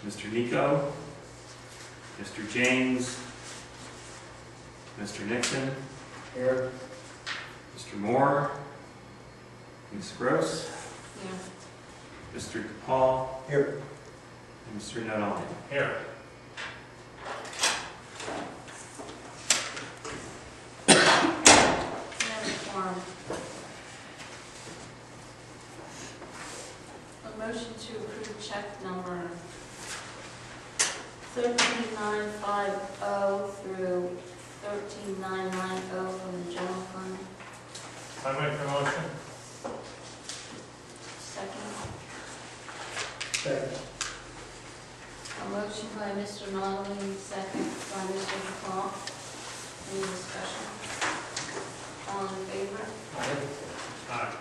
Mr. Nico, Mr. James, Mr. Nixon, Here. Mr. Moore, Ms. Gross, Yeah. Mr. DePaul, Here. and Mr. Nuttall. Here. A motion to approve check number 13950 through 13990 from the general fund. I make the motion. Second. Second. A motion by Mr. Nolan, second by Mr. DePaul. Any discussion? All in favor? Aye.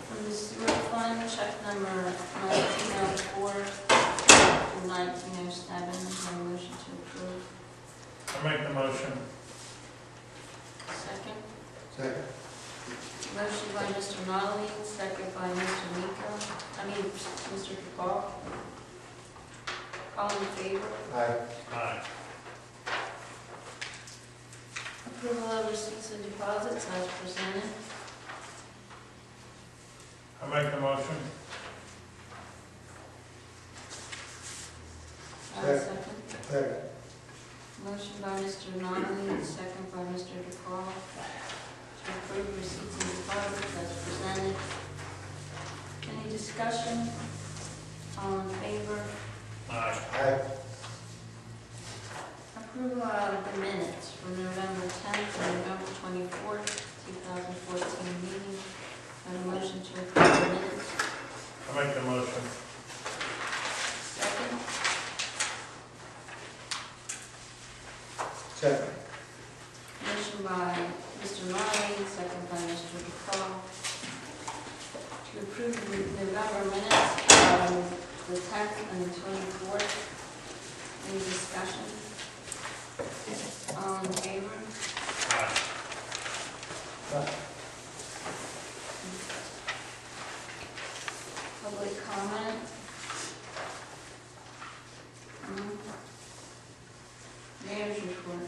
From the sewer fund, check number 1904 through 1907. No motion to approve. I make the motion. Second. Second. Motion by Mr. Nolan, second by Mr. Mr. DePaul. All in favor? Aye. Aye. Approval of receipts and deposits as presented. I make the motion. Second. Second. Motion by Mr. Nolan, second by Mr. DePaul. To approve receipts and deposits as presented. Any discussion? All in favor? Aye. Aye. Approval of the minutes for November 10th and November 24th, 2014 meeting. And a motion to approve the minutes. I make the motion. Second. Second. Motion by Mr. Nolan, second by Mr. DePaul. To approve the November minutes of the 10th and the 24th. Any discussion? All in favor? Aye. Public comment? Mayor's report.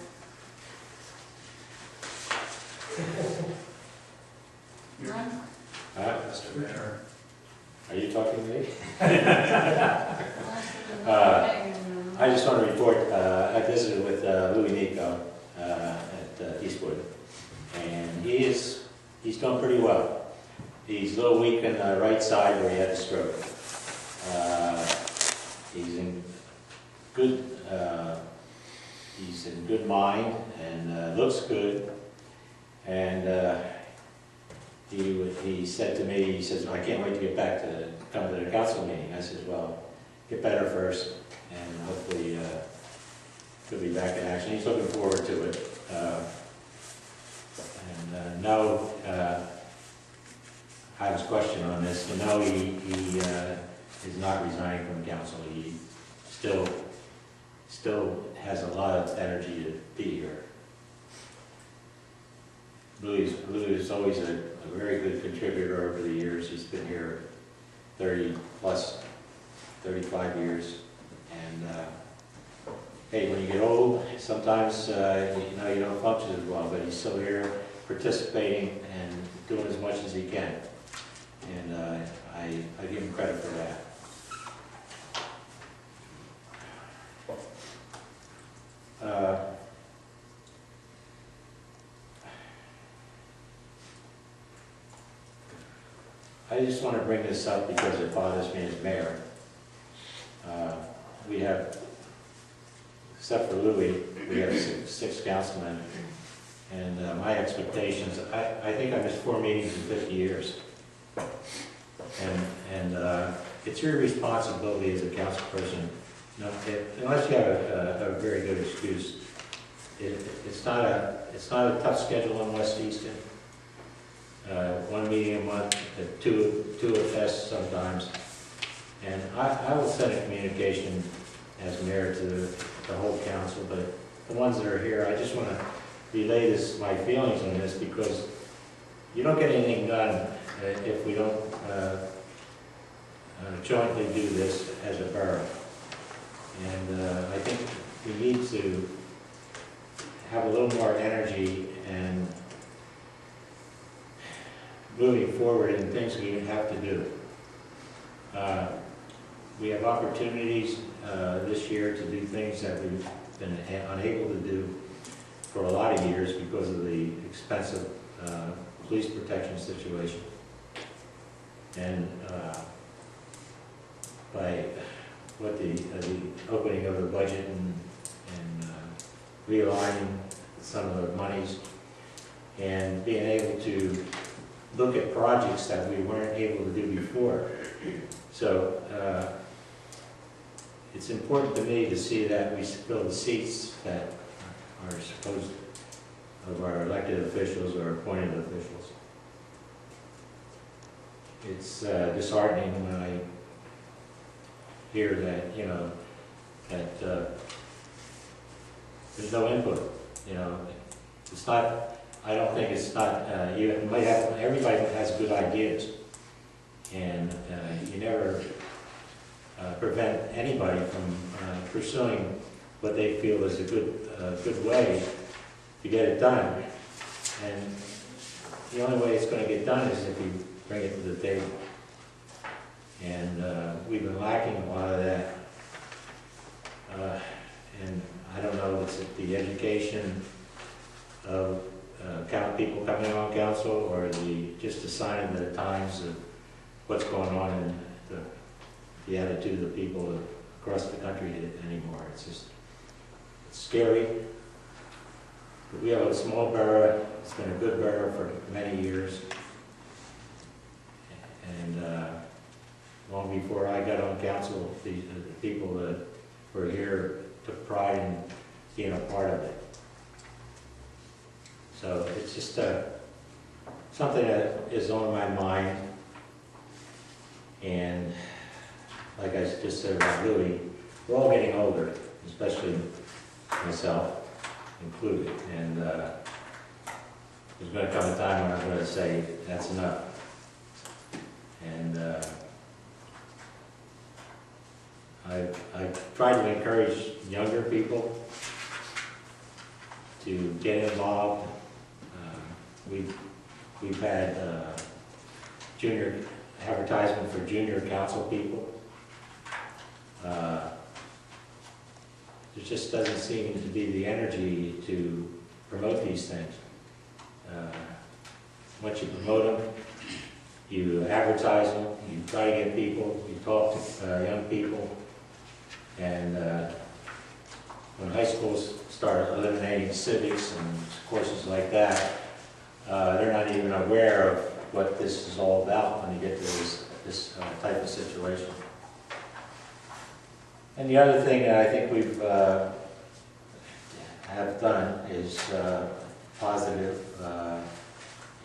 None? Mr. Mayor. Are you talking to me? I just want to report, I visited with Louis Nico at Eastwood, and he's doing pretty well. He's a little weak on the right side where he had a stroke. He's in good mind and looks good. And he said to me, he says, I can't wait to get back to come to the council meeting. I said, well, get better first, and hopefully he'll be back in action. He's looking forward to it. No, I was question on this. No, he is not resigning from council. He still has a lot of energy to be here. Louis is always a very good contributor over the years. He's been here 35 years. And hey, when you get old, sometimes you don't function as well, but he's still here participating and doing as much as he can. And I give him credit for that. I just want to bring this up because it bothers me as mayor. We have, except for Louis, we have six councilmen, and my expectations, I think I missed 4 meetings in 50 years. And it's your responsibility as a council person, unless you have a very good excuse. It's not a tough schedule in West Easton. 1 meeting a month, two at best sometimes. And I will send a communication as mayor to the whole council, but the ones that are here, I just want to relay my feelings on this, because you don't get anything done if we don't jointly do this as a borough. And I think we need to have a little more energy and moving forward in things we have to do. We have opportunities this year to do things that we've been unable to do for a lot of years because of the expensive police protection situation. And by what the opening of the budget and realigning some of the monies and being able to look at projects that we weren't able to do before. So it's important to me to see that we fill the seats that are supposed of our elected officials or appointed officials. It's disheartening when I hear that, you know, that there's no input. You know, it's not. I don't think it's not. You might have. Everybody has good ideas, and you never prevent anybody from pursuing what they feel is a good way to get it done. And the only way it's going to get done is if you bring it to the table. And we've been lacking a lot of that. And I don't know if it's the education of people coming on council or just the sign of the times of what's going on in the attitude of people across the country anymore. It's just it's scary. But we have a small borough. It's been a good borough for many years. And long before I got on council, the people that were here took pride in being a part of it. So it's just something that is on my mind. And like I just said about Louis, we're all getting older, especially myself included. And there's going to come a time when I'm going to say, that's enough. And I've tried to encourage younger people to get involved. We've had junior advertisement for junior council people. There just doesn't seem to be the energy to promote these things. Once you promote them, you advertise them, you try to get people, you talk to young people, and when high schools start eliminating civics and courses like that, they're not even aware of what this is all about when you get to this type of situation. And the other thing that I think we've have done is positive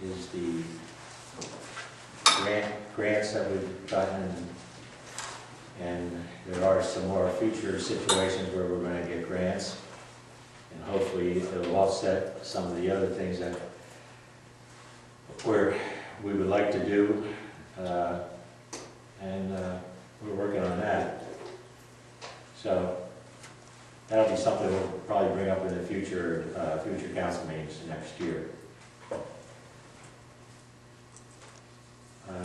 is the grants that we've gotten, and there are some more future situations where we're going to get grants, and hopefully it'll offset some of the other things that we would like to do, and we're working on that. So that'll be something we'll probably bring up in the future council meetings next year.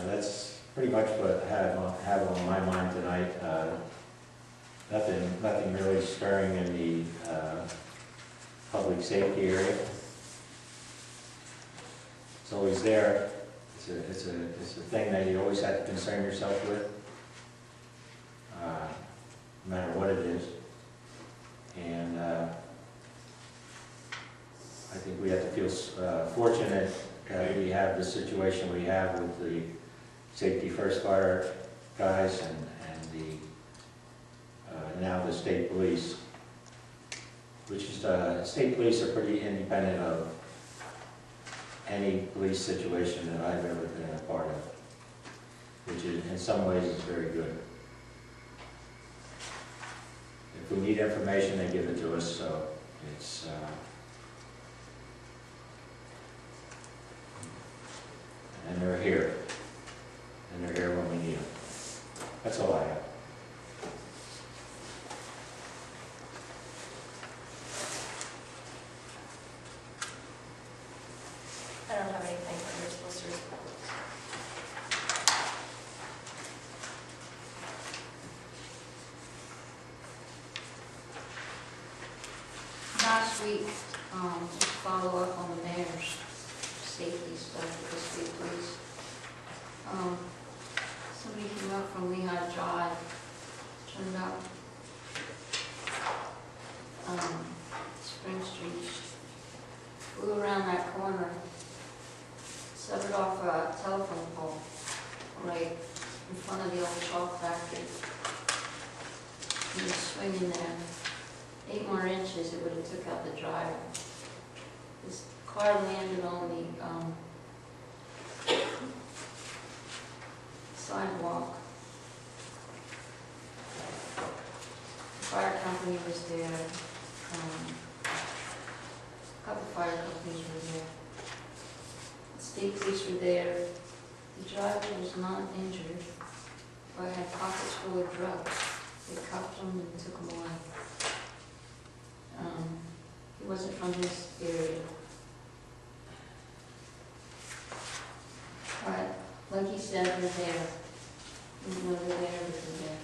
That's pretty much what I have on my mind tonight. Nothing really stirring in the public safety area. It's always there. It's a thing that you always have to concern yourself with, no matter what it is. And I think we have to feel fortunate that we have the situation we have with the Safety First Fire guys and the now the state police, which is state police are pretty independent of any police situation that I've ever been a part of, which is in some ways is very good. If we need information, they give it to us, so it's and they're here. And they're here when we need them. last week, just follow up on the mayor's safety stuff with the state police. Somebody came up from Lehigh Drive, turned up Spring Street, flew around that corner, severed off a telephone pole right in front of the old chalk factory. He was swinging there. 8 more inches, it would have took out the driver. His car landed on the sidewalk. The fire company was there. A couple fire companies were there. The state police were there. The driver was not injured, but had pockets full of drugs. They cuffed him and took him away. He wasn't from this area. But, like he said, they're there. Even though they're there, they're there.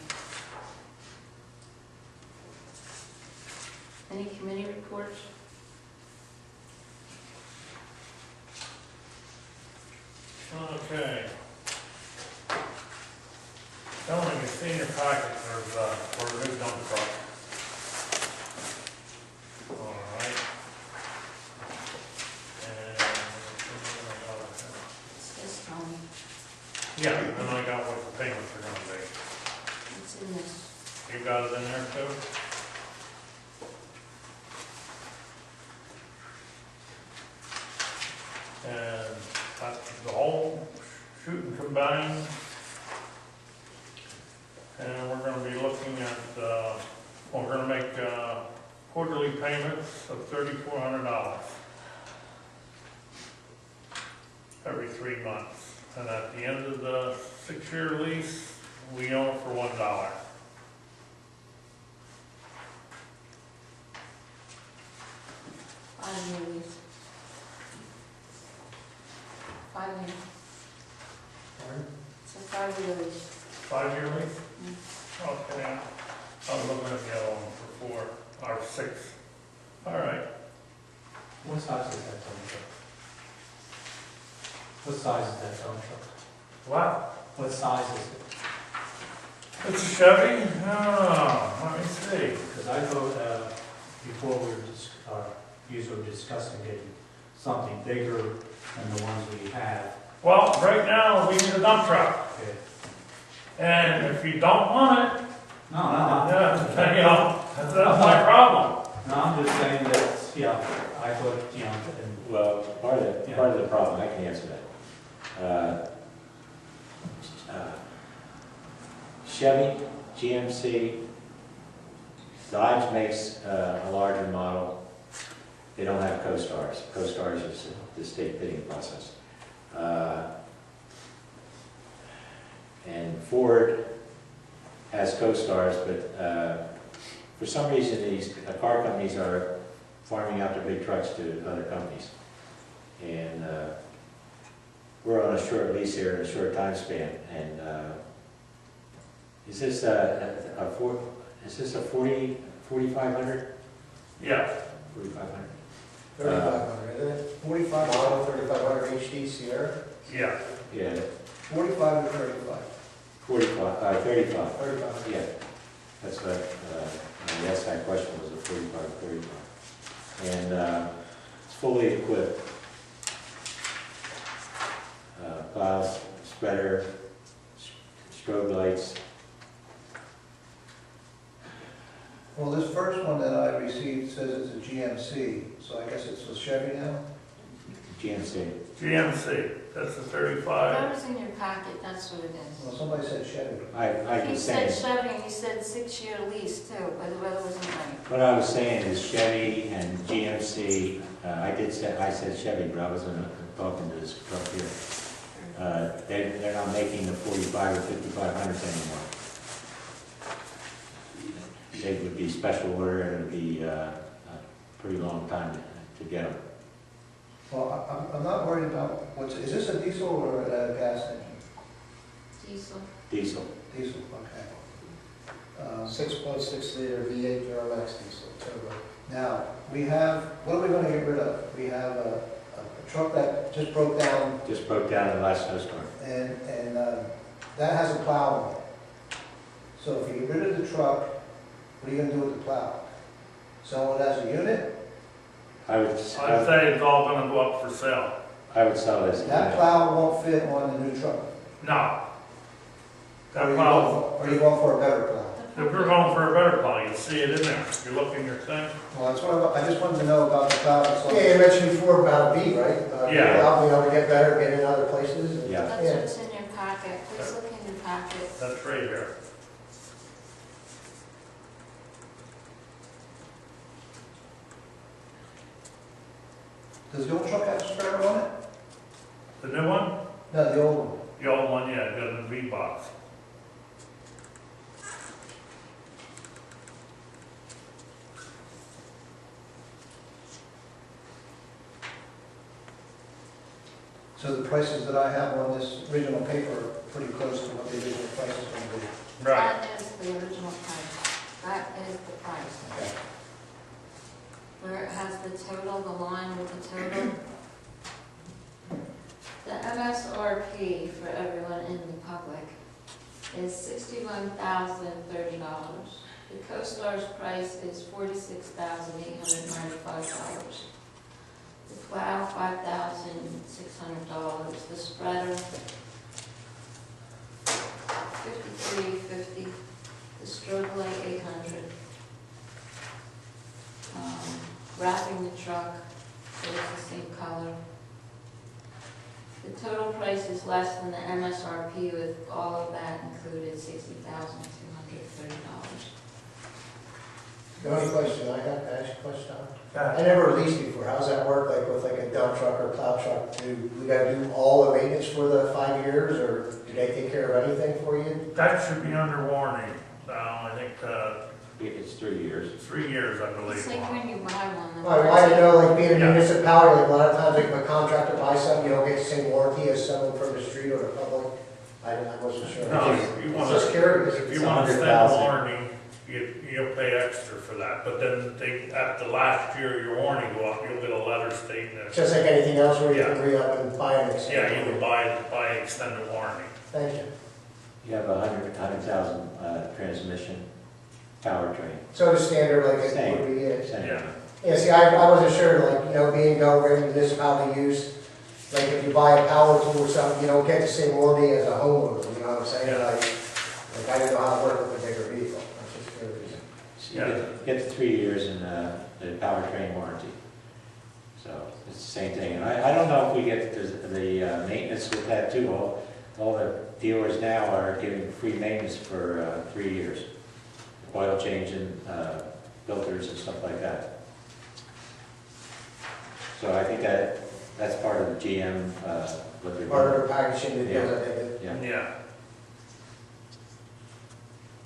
Any committee reports? Okay. Gentlemen, you see in your packet, there's a new dump truck. All right. And It's this, Tony. yeah, and I got what the payments are gonna be. It's in this. You got it in there too? And the whole shooting combined. And we're gonna be looking at, we're gonna make quarterly payments of $3,400 every 3 months. And at the end of the 6-year lease, we own it for $1. Years. 5 years. It's a 5-year lease. 5-year lease? Okay, I was looking at the other one for 4 or 6. All right. What size is that dump truck? What size is that dump truck? What? What size is it? It's a Chevy? Oh, let me see. Because I thought, before we were usually discussing getting something bigger than the ones we have. Well, right now, we need a dump truck. Okay. And if you don't want it, No, then, you know, that's my problem. no, I'm just saying that, yeah, I thought, you know, and Well, part of the problem, I can answer that. Chevy, GMC, Dodge makes a larger model. They don't have Co-Stars. Co-Stars is the state bidding process. And Ford has Co-Stars, but for some reason these car companies are farming out their big trucks to other companies. And we're on a short lease here in a short time span. And is this a 4500? Yeah. 4500. 3,500, isn't it? 45 model, 3,500 HD Sierra, Yeah. Yeah, 45 to 35. 35. 35. Yeah, that's what I asked that question, was a 45, 35. And it's fully equipped. Plows, spreader, strobe lights. Well, this first one that I received says it's a GMC, so I guess it's a Chevy now? GMC. GMC, that's the That 35. was in your packet, that's what it is. Well, somebody said Chevy. I He was said saying, Chevy, and he said 6-year lease too, but the weather wasn't right. what I was saying is Chevy and GMC, I said Chevy, but I wasn't talking to this truck here. They're not making the 45 or 5500s anymore. They would be special order, and it would be a pretty long time to get them. Well, I'm not worried about, is this a diesel or a gas engine? Diesel. Diesel. Diesel, okay. 6.6 liter V8 Duramax diesel turbo. Now, what are we gonna get rid of? We have a truck that just broke down, Just broke down in the last snowstorm. and that has a plow on it. So if you get rid of the truck, what are you gonna do with the plow? Sell it as a unit? I'd say it's all gonna go up for sale. I would sell this. That plow won't fit on the new truck. No. That Or you plow, go- Or you going for a better plow? if we're going for a better plow, you'll see it in there. You look in your thing. Well, that's what I just wanted to know about the plow. That's all. Yeah, you mentioned before about a B, right? Yeah. Being able to get better, get in other places. and- Yeah. That's Yeah. what's in your packet, please look in your packet. That's right here. Does the old truck have a spare on it? The new one? No, the old one. The old one, yeah, it got a V box. So the prices that I have on this original paper are pretty close to what the original price is going to be. Right. That is the original price. That is the price. Okay. Where it has the total, the line with the total. The MSRP for everyone in the public is $61,030. The CoStar's price is $46,895. The plow, $5,600. The spreader, $53.50. The strobe light, $800. Wrapping the truck, so it's the same color. The total price is less than the MSRP with all of that included, $60,230. The only question I have, can I ask a question, Tom? Yeah. I never leased before, how does that work, like with like a dump truck or plow truck? Do we gotta do all the maintenance for the 5 years, or do they take care of anything for you? That should be under warranty. I think, It's 3 years. 3 years, I believe. It's like when you buy one. the I didn't know, like being a Yeah. municipality, like a lot of times, like if a contractor buys something, you don't get the same warranty as someone from the street or the public. I wasn't sure. No, if you want Just curious. If It's you want to extend 100,000. warranty, you'll pay extra for that. But then at the last year, your warranty go up, you'll get a letter stating that, Just like anything else where you Yeah. can re-up and buy an extension. yeah, you can buy extended warranty. Thank you. You have a 100,000 transmission powertrain. So the standard, like it Same. would be, yeah. Same. Yeah. Yeah, see, I wasn't sure, like, being government municipality use, like if you buy a power tool or something, you don't get the same warranty as a homeowner, you know what I'm saying? Yeah. Like I didn't know how to work with a bigger vehicle, I was just curious. So you get the 3 years in the powertrain warranty. So it's the same thing. And I don't know if we get the maintenance with that too. All the dealers now are giving free maintenance for 3 years. Oil changing, filters and stuff like that. So I think that's part of the GM, what they're Part doing. of the packaging that goes, I think, Yeah. Yeah.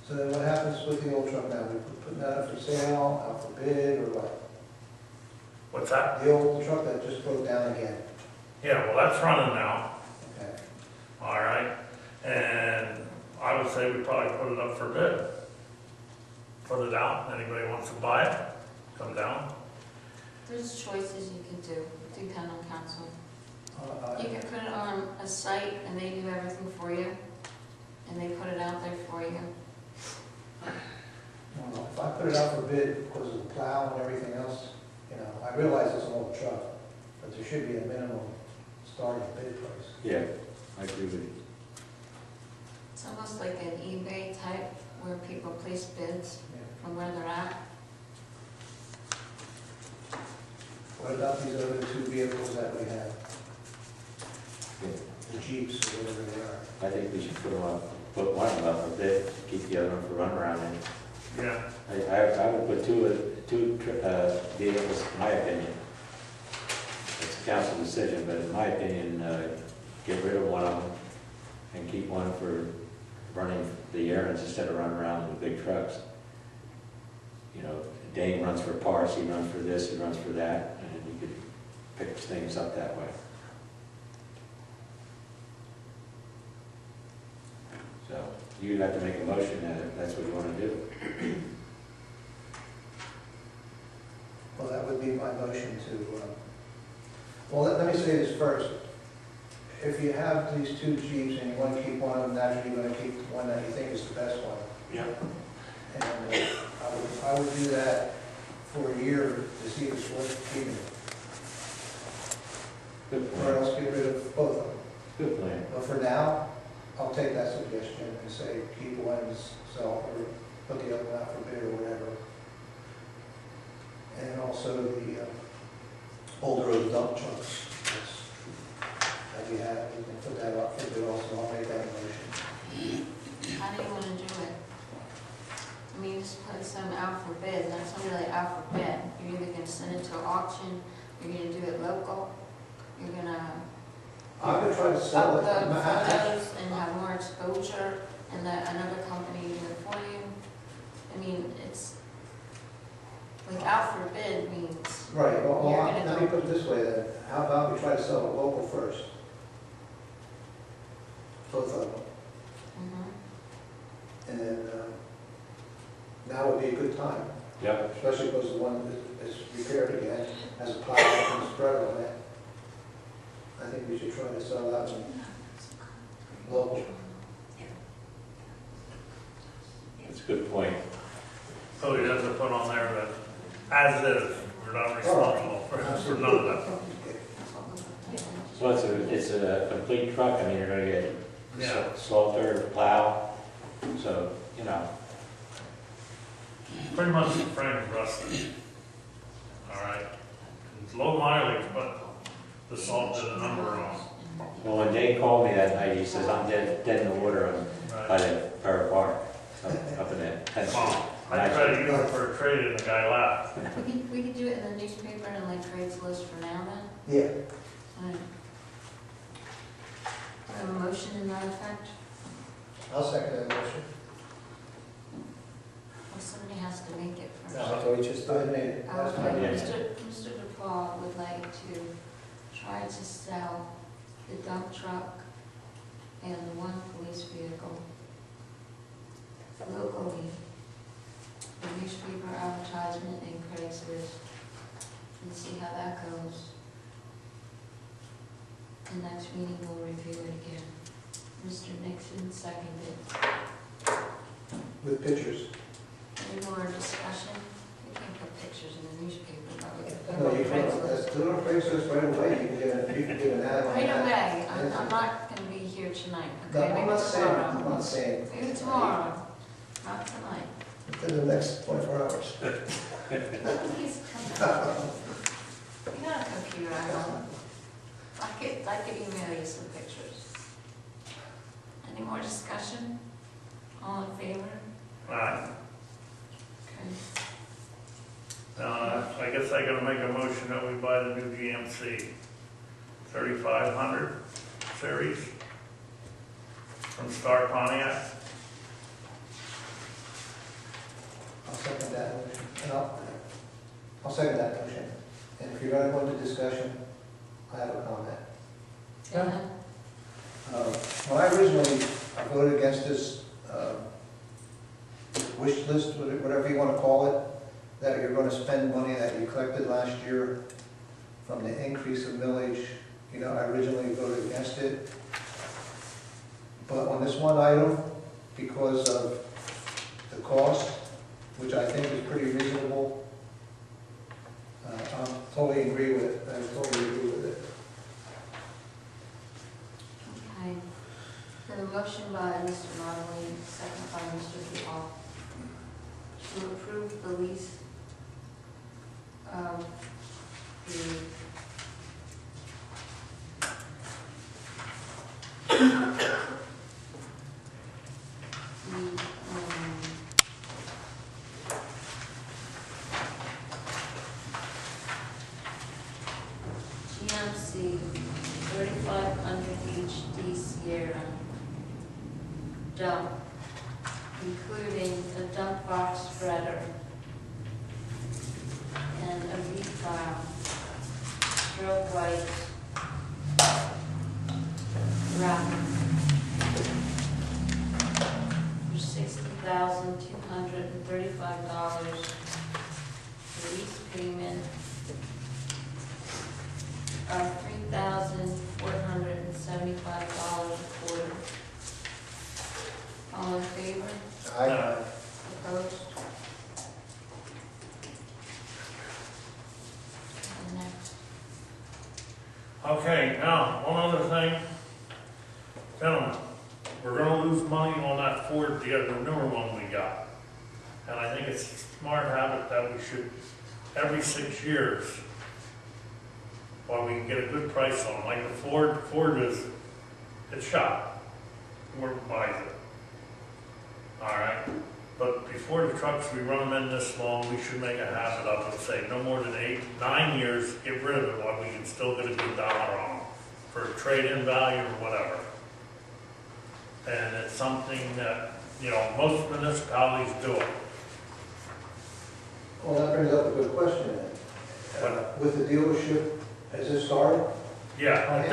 So then what happens with the old truck now? We put that up for sale, out for bid, or what? What's that? The old truck that just broke down again. Yeah, well, that's running now. Okay. All right. And I would say we probably put it up for bid. Put it out. Anybody wants to buy it, come down. There's choices you can do, depending on council. Uh, You can put it on a site and they do everything for you, and they put it out there for you. If I put it out for bid because of the plow and everything else, I realize it's an old truck, but there should be a minimum starting bid price. Yeah, I agree with you. It's almost like an eBay type where people place bids Yeah. from where they're at. What about these other two vehicles that we have? The Jeeps or whatever they are? I think we should put one of them up a bit, keep the other one for runaround. And Yeah. I would put two vehicles, in my opinion. It's a council decision, but in my opinion, get rid of one of them and keep one for running the errands instead of running around with big trucks. Dane runs for parts, he runs for this, he runs for that, and you could pick things up that way. So you have to make a motion that if that's what you want to do. would be my motion to, well, let me say this first. If you have these two Jeeps and you want to keep one of them, naturally you're going to keep the one that you think is the best one. Yep. And I would do that for a year to see if it's worth keeping it. Good Or plan. else get rid of both of them. Good plan. But for now, I'll take that suggestion and say keep one and sell, or put the other one out for bid or whatever. And also the older dump trucks. That you have, you can put that up for bid also. I'll make that motion. How do you want to do it? I mean, you just put some out for bid, not something really out for bid. You're either gonna send it to auction, you're gonna do it local, you're gonna I'm gonna try to sell it. upload photos and have more exposure, and let another company do it for you. I mean, it's, like, out for bid means, Right, well, You're gonna let me put it this way then. How about we try to sell it local first? Both of them. And then, now would be a good time, Yep. especially because the one is repaired again, has a plow and spreader on it. I think we should try to sell that one local. That's a good point. So you have to put on there that, as is, we're not responsible for none of that. So it's a complete truck, I mean, you're gonna get Yeah. salter, plow, so, you know, Pretty much the frame's rusted. All right. It's low mileage, but the salt did a number on. well, when Dave called me that night, he says, I'm dead in the water by Right. the Fair Park, up in that. Well, I tried to use it for a trade and the guy laughed. we could do it in the newspaper and like Craigslist for now then. Yeah, Alright. Do I have a motion in that effect? I'll second that motion. Well, somebody has to make it first. No, I thought we just did it. That's Okay, fine. Yeah. Mr. DePaul would like to try to sell the dump truck and the one police vehicle locally, the newspaper advertisement and Craigslist, and see how that goes. The next meeting we'll review it again. Mr. Nixon seconded. With pictures. Any more discussion? We can't put pictures in the newspaper, but we can put No, you them can, on Craigslist. do it on Craigslist right away. You can get an ad on Right that. away, I'm not gonna be here tonight, No, okay? I'm Maybe not saying, I'm tomorrow. not saying. Maybe tomorrow, not tonight. Within the next 24 hours. Please come out. You got a computer, I know. I could email you some pictures. Any more discussion? All in favor? Right. Okay. I guess I gotta make a motion that we buy the new GMC 3500 series from Star Pontiac. I'll second that motion. And I'll second that motion. And if you're going to go into discussion, I have a comment. Yeah. When I originally voted against this wish list, whatever you want to call it, that you're going to spend money that you collected last year from the increase of millage, you know, I originally voted against it. But on this one item, because of the cost, which I think is pretty reasonable, I totally agree with it. I totally agree with it. Okay. Then a motion by Mr. Marley, second by Mr. DePaul, to approve the lease of the GMC 3500 HD Sierra dump, including a dump box spreader and a V-plow, stroke white, wrap for $60,235. The lease payment of $3,475 a quarter. All in favor? Aye. Opposed? And next. Okay, now, one other thing. Gentlemen, we're gonna lose money on that Ford, the newer one we got. And I think it's a smart habit that we should, every 6 years, while we can get a good price on them, like the Ford is, it's shot. Whoever buys it. All right, but before the trucks, we run them in this long, we should make a habit of it, say no more than 8, 9 years, get rid of it while we can still get a good dollar on them for trade-in value or whatever. And it's something that, you know, most municipalities do it. Well, that brings up a good question then. With the dealership, has it started? Yeah, if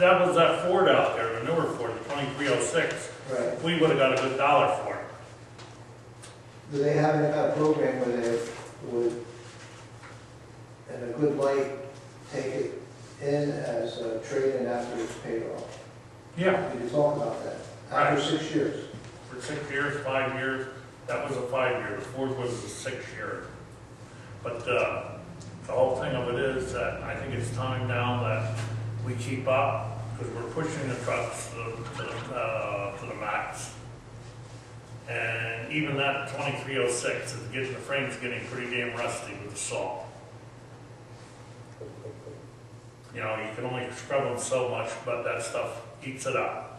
that was that Ford out there, the newer Ford, the 2306, Right. we would have got a good dollar for it. Do they have any kind of program where they would, in a good light, take it in as a trade-in after it's paid off? Yeah. Did you talk about that? After Right. 6 years? For 6 years, 5 years, that was a 5-year, the Ford was a 6-year. But the whole thing of it is that I think it's time now that we keep up, because we're pushing the trucks to the max. And even that 2306 is getting, the frame's getting pretty damn rusty with the salt. You know, you can only scrub them so much, but that stuff eats it up.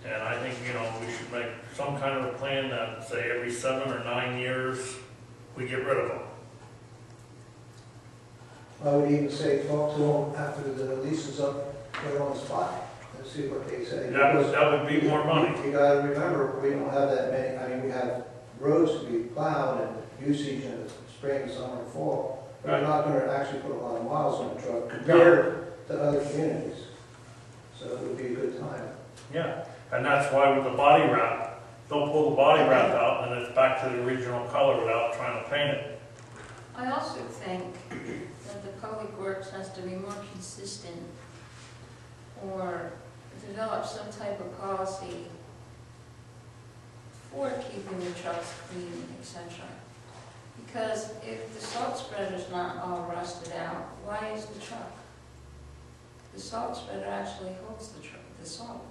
And I think, you know, we should make some kind of a plan that, say, every 7 or 9 years, we get rid of them. I would even say, talk to them after the lease is up, right on the spot, and see what they say. That would be more money. You gotta remember, we don't have that many, I mean, we have roads to be plowed and usage in the spring, summer, and fall. But we're not gonna actually put a lot of miles on the truck compared to other communities. So it would be a good time. Yeah, and that's why with the body wrap, they'll pull the body wrap out and it's back to the original color without trying to paint it. I also think that the public works has to be more consistent or develop some type of policy for keeping the trucks clean, etc. Because if the salt spreader's not all rusted out, why is the truck? The salt spreader actually holds the salt.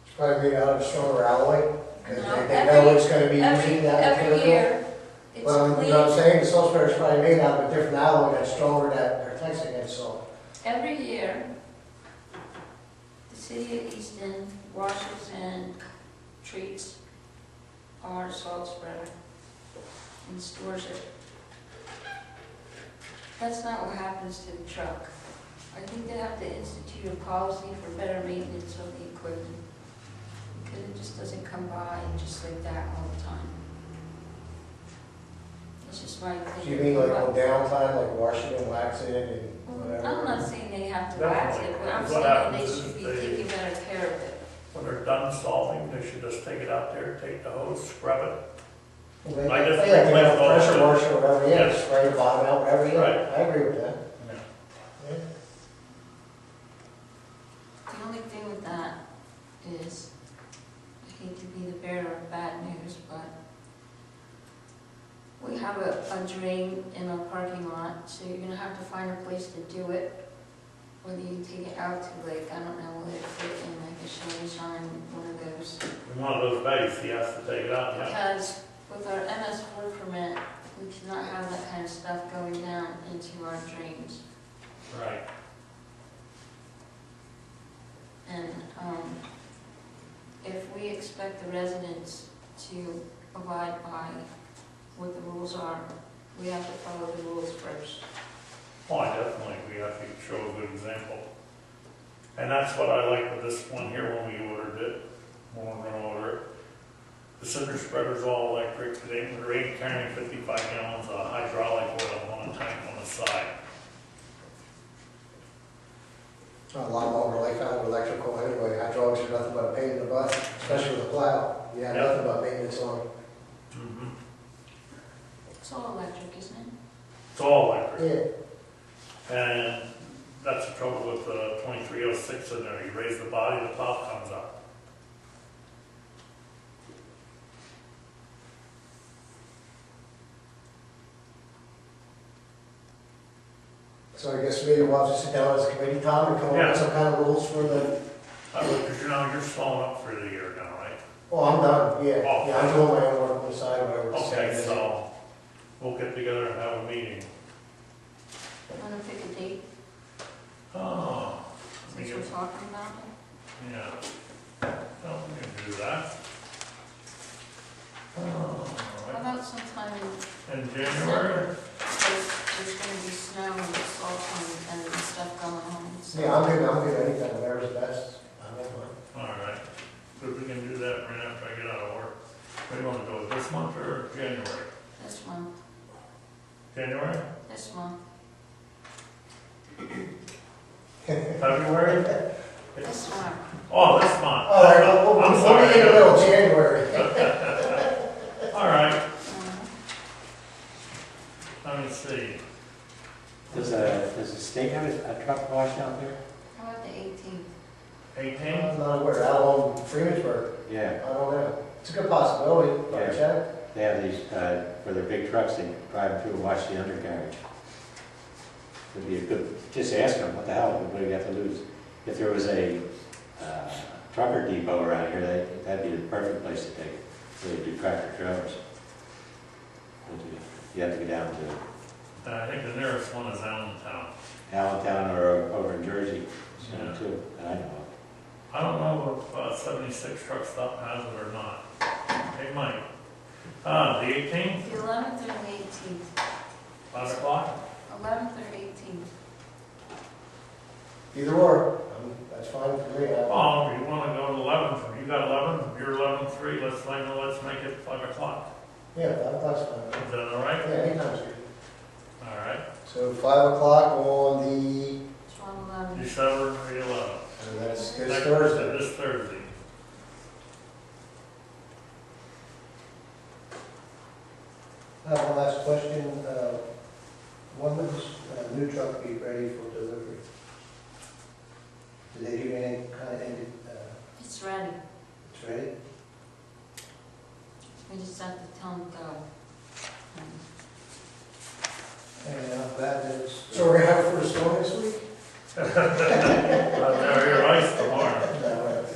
It's probably made out of stronger alloy, because No, they know it's gonna be using that Every material. year, it's Well, you know what I'm clean. saying, the salt spreader's probably made out of a different alloy that's stronger, that protects against salt. Every year, the city of Easton washes and treats our salt spreader and stores it. That's not what happens to the truck. I think they have to institute a policy for better maintenance of the equipment, because it just doesn't come by just like that all the time. It's just my So opinion. you mean like on downtime, like washing and waxing it and whatever? I'm not saying they have to wax it, but I'm What saying happens they is should be they- taking better care of it. When they're done salting, they should just take it out there, take the hose, scrub it. Well, they- I just yeah, you replaced know, all pressure the- washer or whatever, yeah, Yes. spray the bottom out, whatever, yeah, Right. I agree with that. Yeah. Yeah. The only thing with that is, I hate to be the bearer of bad news, but we have a drain in our parking lot, so you're gonna have to find a place to do it. Whether you take it out to like, I don't know, will it fit in like a sunshine, one of those. In one of those bays, he has to take it out, yeah. Because with our MS4 permit, we cannot have that kind of stuff going down into our drains. Right. And if we expect the residents to abide by what the rules are, we have to follow the rules first. Well, definitely, we have to show a good example. And that's what I like with this one here when we ordered it, when we're gonna order it. The cinder spreader's all electric, they're carrying 55 gallons of hydraulic oil on a tank on the side. A lot longer life out of electrical anyway, hydraulics are nothing but a pain in the butt, especially with a plow, you have Yep. nothing but maintenance on it. Mm-hmm. It's all electric, isn't it? It's all electric. Yeah, And that's the trouble with the 2306 in there. You raise the body, the plow comes up. So I guess maybe we'll have to sit down as a committee, Tom, and come up Yeah. with some kind of rules for the, Because you're slowing up for the year now, right? oh, I'm done, yeah. Oh. Yeah, I'm doing my own work on the side, whatever. the Okay, same is. so we'll get together and have a meeting. Want to pick a date, Oh, since we're talking about it? yeah. No, we can do that. Oh, all How right. about sometime in In January? Because there's gonna be snow and salt and stuff going on, so. Yeah, I'm good anytime, whatever's best. I'm in line. All right. So we can do that right after I get out of work. What do you want to go, this month or January? This month, January? this month, February? this month. Oh, this month. All right, we'll I'm be in the sorry. middle of January. All right, let me see. Does the state have a truck wash out there? How about the 18th? 18? I'm not aware, out on Freeman'sburg, Yeah, I don't know. It's a good possibility, but Yeah. check. they have these, for their big trucks, they drive through and wash the undercarriage. Would be a good, just ask them, what the hell, what do you have to lose? If there was a trucker depot around here, that'd be the perfect place to take it, where they do tractor trailers. You have to go down to I think the nearest one is Allentown. Allentown or over in Jersey, Yeah. too, that I know of. I don't know if 76 truck stop has it or not. They might. The 18th, The 11th or the 18th? 5 o'clock? 11th or 18th? Either or, that's fine for me. Oh, you want to go to 11th, you got 11th, you're 11-3, let's make it 5 o'clock. Yeah, that's fine. Is that all right? Yeah, anytime's good. All right, So 5 o'clock on the, It's on 11th. December the 11th. and that's this Next- Thursday. This Thursday. One last question, when would this new truck be ready for delivery? Did they give you any kind of, It's ready. it's ready? We just have to tell them go. And I'm glad that it's. So we're gonna have it for the storm this week? I'll your ice tomorrow.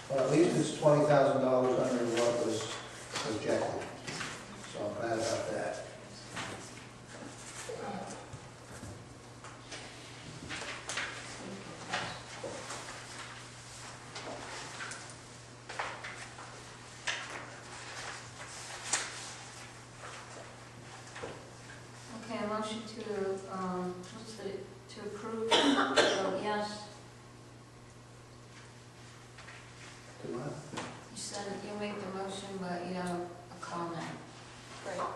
Well, at least it's $20,000 under what was projected, so I'm glad about that. Okay, a motion to approve, so yes, Do what? you said you made the motion, but you have a comment. Right.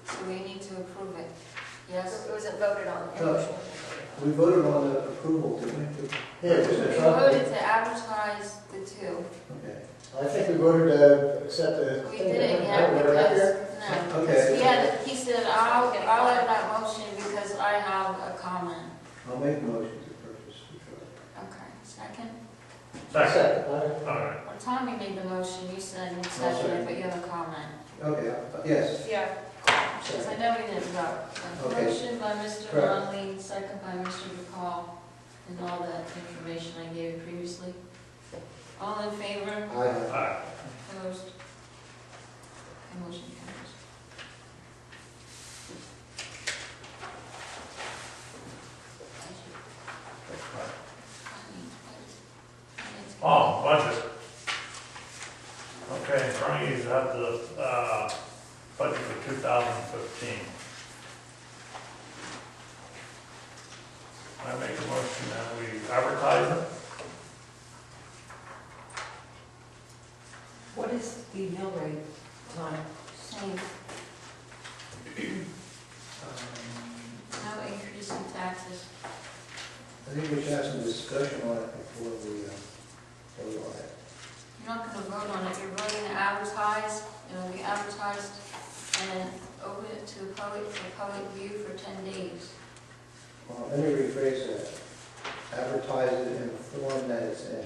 So we need to approve it. Yes? It wasn't voted on. No. We voted on the approval, didn't we? Yeah, just We a truck. voted to advertise the two. Okay. I think we voted to accept the. We didn't yet because, no, Okay. he had, he said, I'll add that motion because I have a comment. I'll make a motion to purchase the truck. Okay, second? Second. All right. All right. Well, Tommy made the motion, you said you seconded, but you have a comment. Okay, yes. Yeah. Because I know we didn't vote. Okay. Motion by Mr. Correct. Longley, second by Mr. DePaul, and all that information I gave you previously. All in favor? Aye. All right. Opposed? And motion carries. Oh, budget. Okay, in front of you have the, budget for 2015. I make a motion that we advertise it. What is the mill rate on? Same, no increase in taxes. I think we should have some discussion on it before we vote on it. You're not gonna vote on it, you're voting to advertise, it'll be advertised and open it to the public for public view for 10 days. Let me rephrase that. Advertise it in the form that it's in.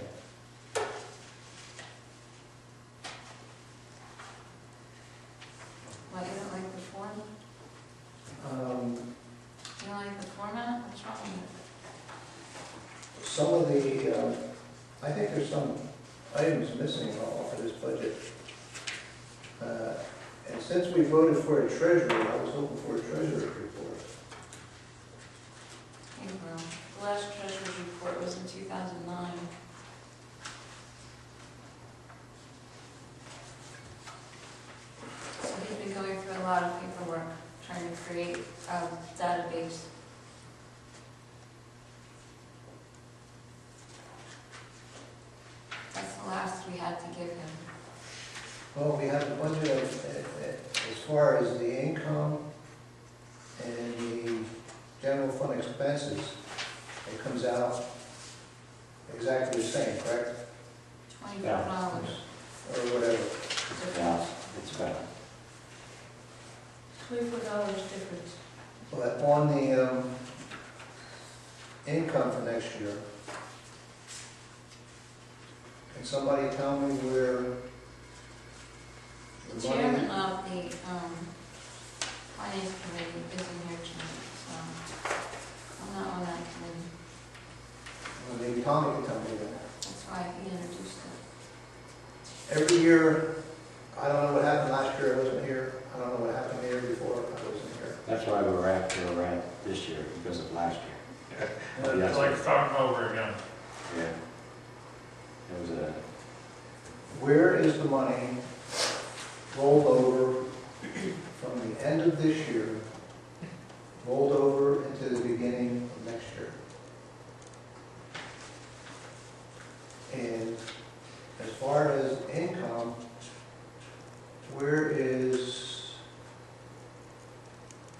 What, you don't like the form? Um, You don't like the format? What's wrong with Some of the, I think there's some items missing off of this budget. And since we voted for a treasurer, I was hoping for a treasurer's report. it? Hey, bro. The last treasurer's report was in 2009. So he's been going through a lot of paperwork, trying to create a database. That's the last we had to give him. Well, we have the budget as far as the income and the general fund expenses. It comes out exactly the same, correct? $24. Or whatever. Yeah, it's about, $24 difference. But on the income for next year, can somebody tell me where The the chairman money? of the finance committee isn't here tonight, so I'm not on that committee. Well, maybe Tommy can tell me that. That's why he introduced it. Every year, I don't know what happened last year, I wasn't here. I don't know what happened the year before, I wasn't here. that's why we're at where we're at this year, because of last year. It's like starting over again. Yeah. It was a, Where is the money rolled over from the end of this year, rolled over into the beginning of next year? And as far as income, where is,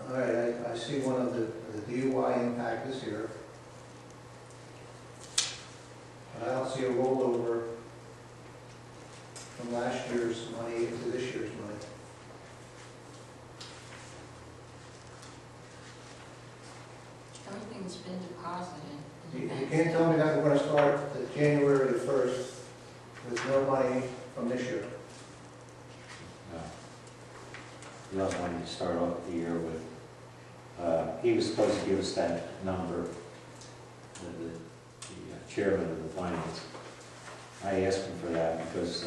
all right, I see one of the DUI impact is here. But I don't see a rollover from last year's money into this year's money. Everything's been deposited. in You advance. can't tell me that we're gonna start the January the 1st with no money from this year. we also wanted to start off the year with, he was supposed to give us that number, the chairman of the finance. I asked him for that because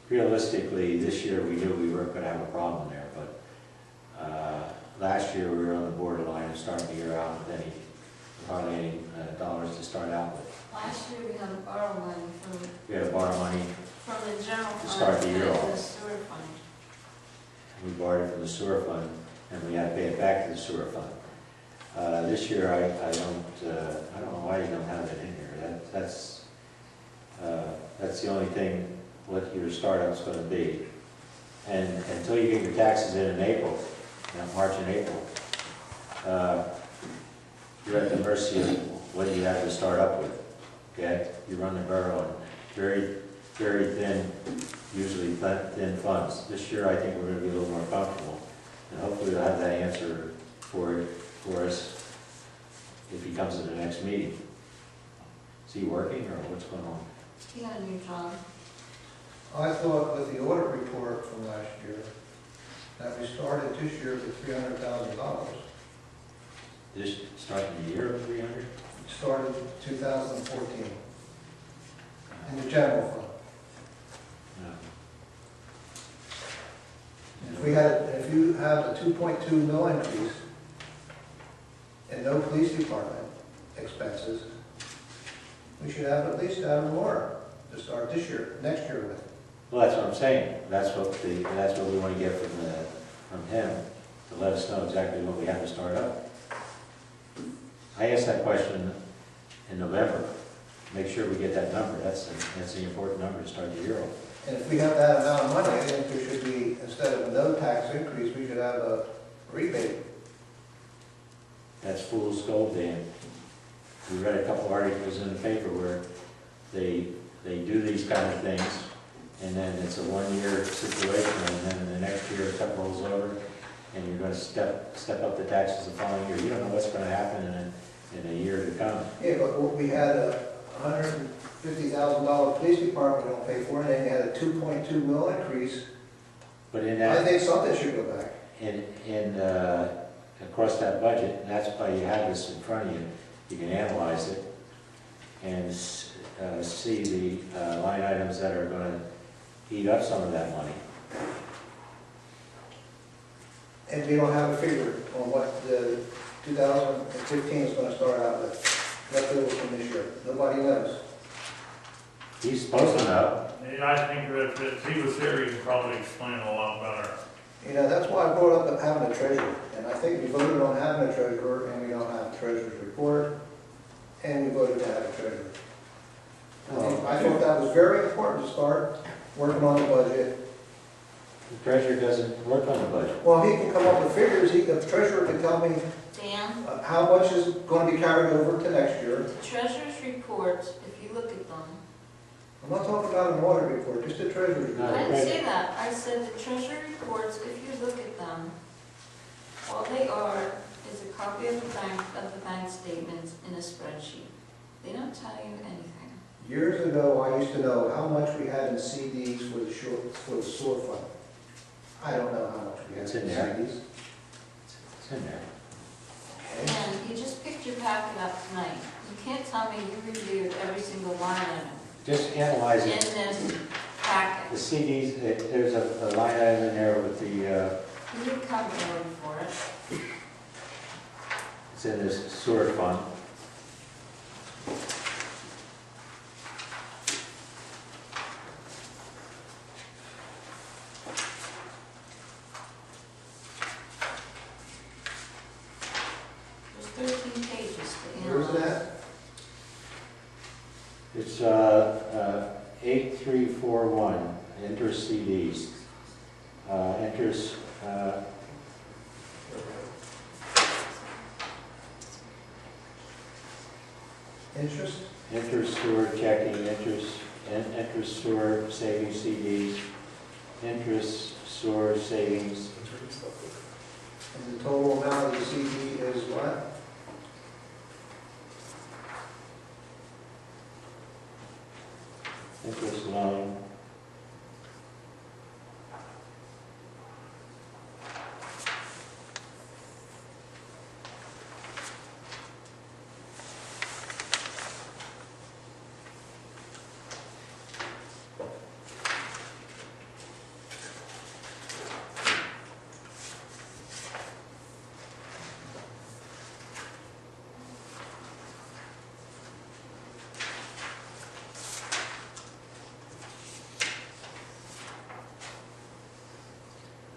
realistically, this year we knew we weren't going to have a problem there, but last year we were on the borderline of starting the year out with hardly any dollars to start out with. Last year, we had to borrow money We had to borrow money, from the general fund. start the year and off. the sewer fund. we borrowed it from the sewer fund, and we had to pay it back to the sewer fund. This year, I don't know why you don't have it in here. That's the only thing what your startup's gonna be. And until you get your taxes in April, March and April, you're at the mercy of what you have to start up with, okay? You run the borough on very, very thin, usually thin funds. This year, I think we're gonna be a little more comfortable, and hopefully we'll have that answer for us if he comes to the next meeting. Is he working, or what's going on? He got a new job. I thought with the audit report from last year, that we started this year with $300,000. This starting the year of 300? Started 2014 in the general fund. No. If you have a 2.2 mil increase and no police department expenses, we should have at least have more to start this year, next year with. Well, that's what I'm saying. That's what we want to get from him, to let us know exactly what we have to start up. I asked that question in November. Make sure we get that number. That's the important number to start the year off. And if we have that amount of money, I think there should be, instead of a no tax increase, we should have a rebate. That's fool's gold, Dan. We read a couple articles in the paper where they do these kind of things, and then it's a one-year situation, and then the next year stuff rolls over, and you're gonna step up the taxes the following year. You don't know what's gonna happen in a year to come. Yeah, but we had a $150,000 police department we don't pay for, and then you had a 2.2 mil increase. But in I that, think something should go back. across that budget, and that's why you have this in front of you, you can analyze it and see the line items that are gonna eat up some of that money. And we don't have a figure on what the 2015 is gonna start out with, left over from this year. Nobody knows. He's supposed to know. Yeah, I think that if he was here, he could probably explain it a lot better. You know, that's why I brought up having a treasurer. And I think we voted on having a treasurer, and we don't have a treasurer's report, and we voted to have a treasurer. I thought that was very important to start working on the budget. The treasurer doesn't work on the budget. Well, he can come up with figures, the treasurer can tell me Dan, how much is going to be carried over to next year. the treasurer's reports, if you look at them, I'm not talking about an audit report, just the treasurer's No. report. I didn't say that. I said the treasury reports, if you look at them, all they are is a copy of the bank statements in a spreadsheet. They don't tell you anything. Years ago, I used to know how much we had in CDs for the sewer fund. I don't know how much we had It's in in there. CDs. It's in there. Okay. And you just picked your packet up tonight. You can't tell me you reviewed every single line item Just analyze in it. this The packet. CDs, there's a line item in there with the, You need cover order for it. it's in this sewer fund. There's 13 pages to Where's analyze. that? It's 8341, enters CDs. Enters, Interest? enters sewer checking, enters sewer savings CDs, enters sewer savings, And the total amount of the CD is what? interest loan.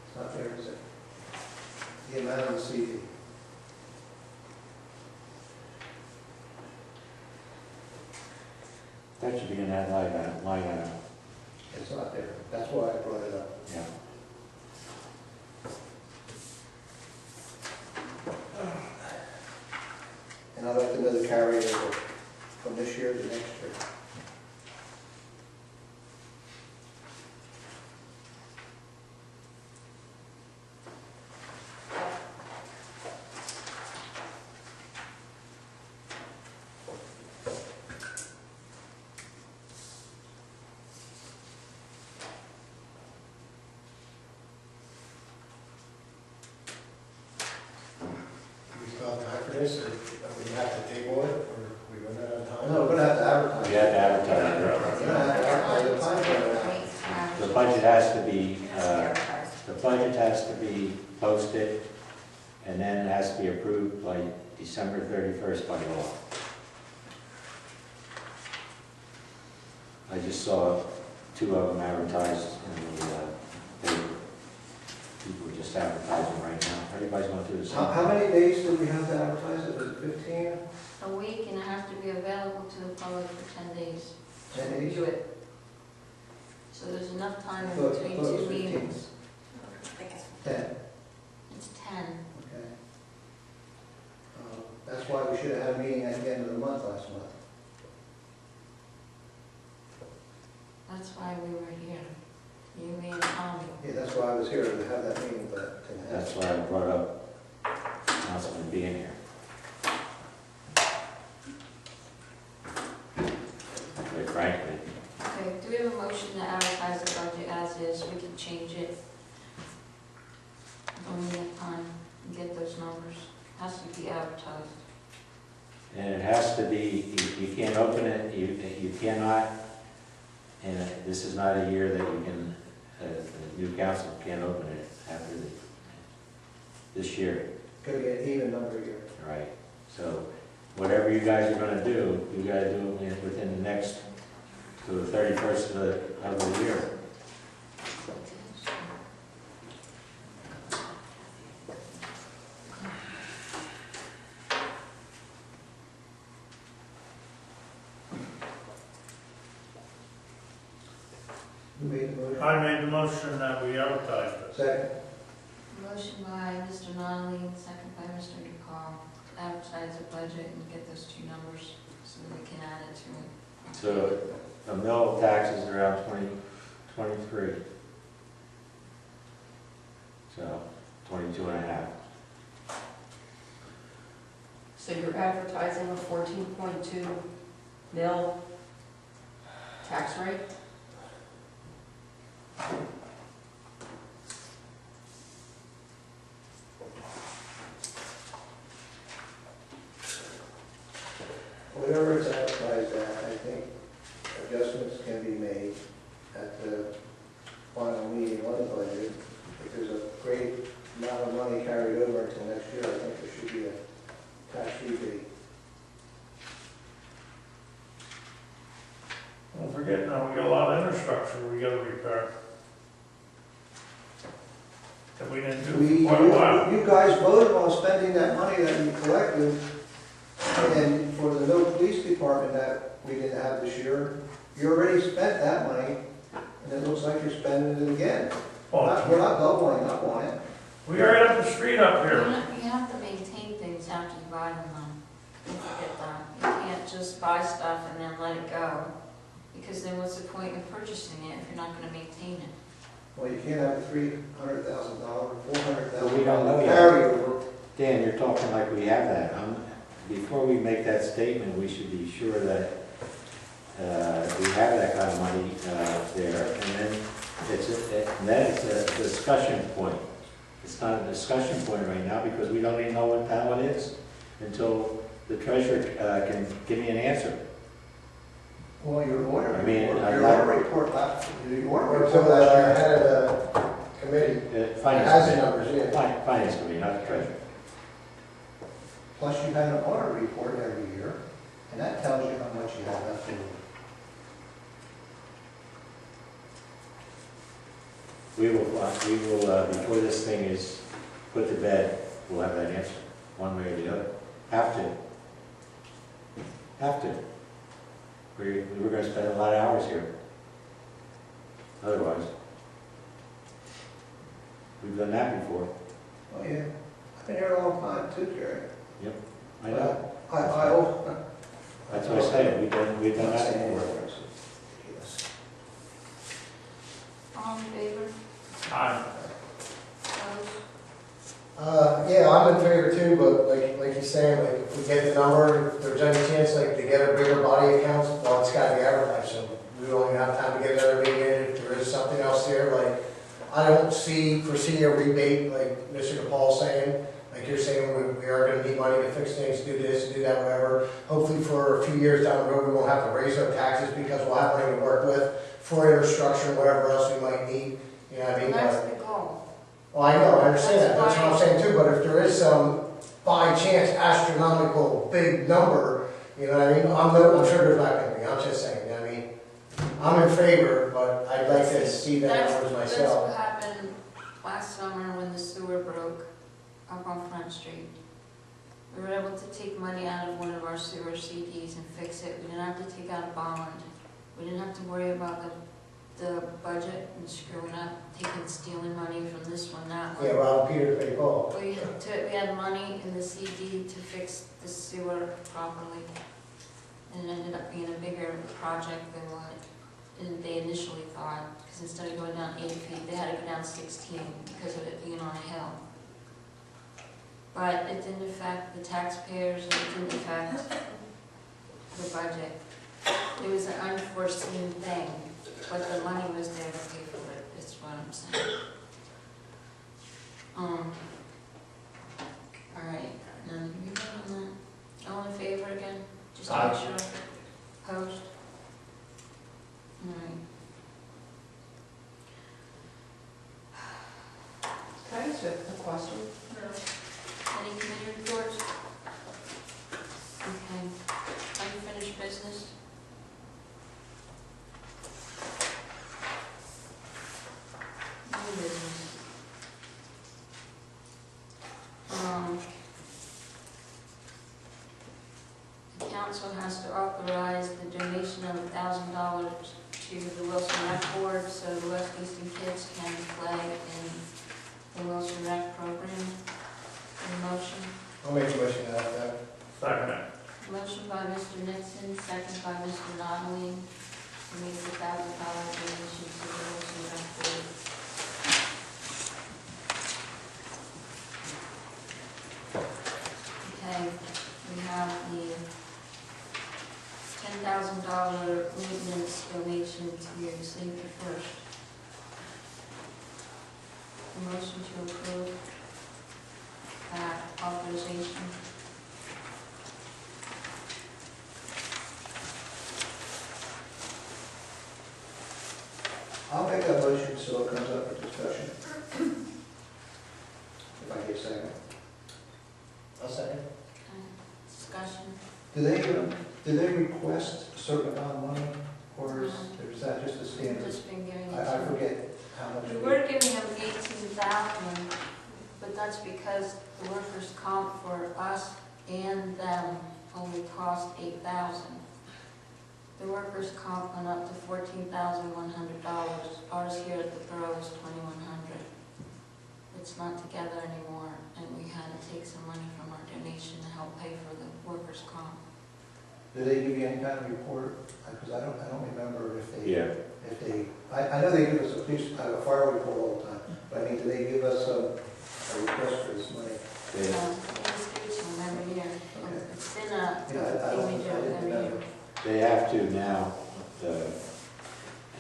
It's not there, is it? The amount of the CD. That should be in that line item. It's not there. That's why I brought it up. Yeah. And I'd like to know the carryover from this year to next year. We still have time for this, or we have to table it, or we run out of time? No, we're gonna have to advertise. We have to advertise it. We're gonna have to advertise the time for it. The budget has to be, Advertised. the budget has to be posted, and then it has to be approved by December 31st by law. I just saw 2 of them advertised in the paper. People are just advertising right now. Everybody's going through the same. How many days did we have to advertise it? Was it 15? A week, and it has to be available to the public for 10 days. 10 days? Do it. So there's enough time in Thought- between thought it was 2 15. meetings. 10, It's 10. okay. That's why we should have had a meeting at the end of the month last month. That's why we were here. You mean Tommy? Yeah, that's why I was here, to have that meeting, but didn't have. That's why I brought up Councilman being here. Quite frankly, Okay, do we have a motion to advertise the budget as is? We can change it when we have time and get those numbers. Has to be advertised. and it has to be, you can't open it, you cannot, and this is not a year that you can, the new council can't open it after this year, Gonna be an even number here. right? So whatever you guys are gonna do, you gotta do it within the next, to the 31st of the year. Who made the motion? I made the motion that we advertise this. Second. Motion by Mr. Nolly, second by Mr. DeCarl, to advertise the budget and get those two numbers so that we can add it to it. So a mill tax is around 23. So 22 and a half. So you're advertising a 14.2 mil tax rate? Whatever it's advertised at, I think adjustments can be made at the final meeting on the budget. If there's a great amount of money carried over until next year, I think there should be a tax rebate. Don't forget now, we got a lot of infrastructure we gotta repair. That we didn't do for quite a while. You guys voted on spending that money that you collected, and for the no police department that we didn't have this year, you already spent that money, and it looks like you're spending it again. We're Oh, not doubling up on it. we already up the street up here. You have to maintain things after you buy them though. Don't forget that. You can't just buy stuff and then let it go. Because then what's the point in purchasing it if you're not gonna maintain it? Well, you can't have a $300,000, But we don't know $400,000 yet. carryover. Dan, you're talking like we have that. Before we make that statement, we should be sure that we have that kind of money there. And then it's a discussion point. It's not a discussion point right now because we don't even know what the hell it is until the treasurer can give me an answer. Well, your order I mean, report, I'd your like- order report last, your order Or report some of the last year. head of the committee, has the Finance numbers, yeah. committee, finance committee, not the treasurer. Plus you had an order report every year, and that tells you how much you have left over. We will, before this thing is put to bed, we'll have that answer, one way or the other. Have to. Have to. We were gonna spend a lot of hours here. Otherwise. We've done that before. Oh, yeah. I've been here a long time too, Jerry. I know. That's That's what I say, we've done that before. All in favor? Aye. Opposed? Yeah, I'm in favor too, but like you're saying, like if we get the number, if there's any chance like to get a bigger body of accounts, well, it's gotta be advertised, so we don't even have time to get another meeting in. If there is something else there, like, I don't foresee a rebate, like Mr. DePaul's saying, like you're saying, we are gonna need money to fix things, do this, do that, whatever. Hopefully for a few years down the road, we won't have to raise our taxes because we'll have money to work with for infrastructure and whatever else we might need, you know what I mean? And that's the goal. Well, I know, I understand that, that's what I'm saying too, but if there is some, by chance, astronomical big number, you know what I mean? I'm sure there's not gonna be, I'm just saying, you know what I mean? I'm in favor, but I'd like to see that numbers That's myself. what happened last summer when the sewer broke up on Front Street. We were able to take money out of one of our sewer CDs and fix it. We didn't have to take out a bond. We didn't have to worry about the budget and screwing up, stealing money from this one, that one. Yeah, Rob Peter paid Paul. We had money in the CD to fix the sewer properly. And it ended up being a bigger project than what than they initially thought, because instead of going down 8 feet, they had to go down 16 because of it being on a hill. But it didn't affect the taxpayers, and it didn't affect the budget. It was an unforeseen thing, but the money was there to pay for it, is what I'm saying. All right, now, you vote on that? All in favor again? Just to make sure. Opposed? All right. Can I ask you a question? Any committee reports? Okay. Unfinished business? New business. The council has to authorize the donation of $1,000 to the Wilson Rec Board so the West Easton kids can play in the Wilson Rec program. Any motion? I'll make a motion to that. Second. Motion by Mr. Nixon, second by Mr. Donnelly, to make the $1,000 donation to the Wilson Rec Board. Okay, we have the $10,000 maintenance donation to Safety First. A motion to approve that authorization. I'll make that motion so it comes up for discussion. If I get a second. I'll second. Okay, discussion. Do they request a certain amount of money, or is that just a We've standard? just been giving it I to forget how much. We were giving them 18,000, but that's because the workers' comp for us and them only cost 8,000. The workers' comp went up to $14,100. Ours here at the borough is $2,100. It's not together anymore, and we had to take some money from our donation to help pay for the workers' comp. Do they give you any kind of report? Because I don't remember if they. Yeah. If they, I know they give us a fire report all the time, but I mean, do they give us a request for this money? We just give it to them every year. Okay. It's been a Yeah, I thing we do didn't every year. remember. They have to now,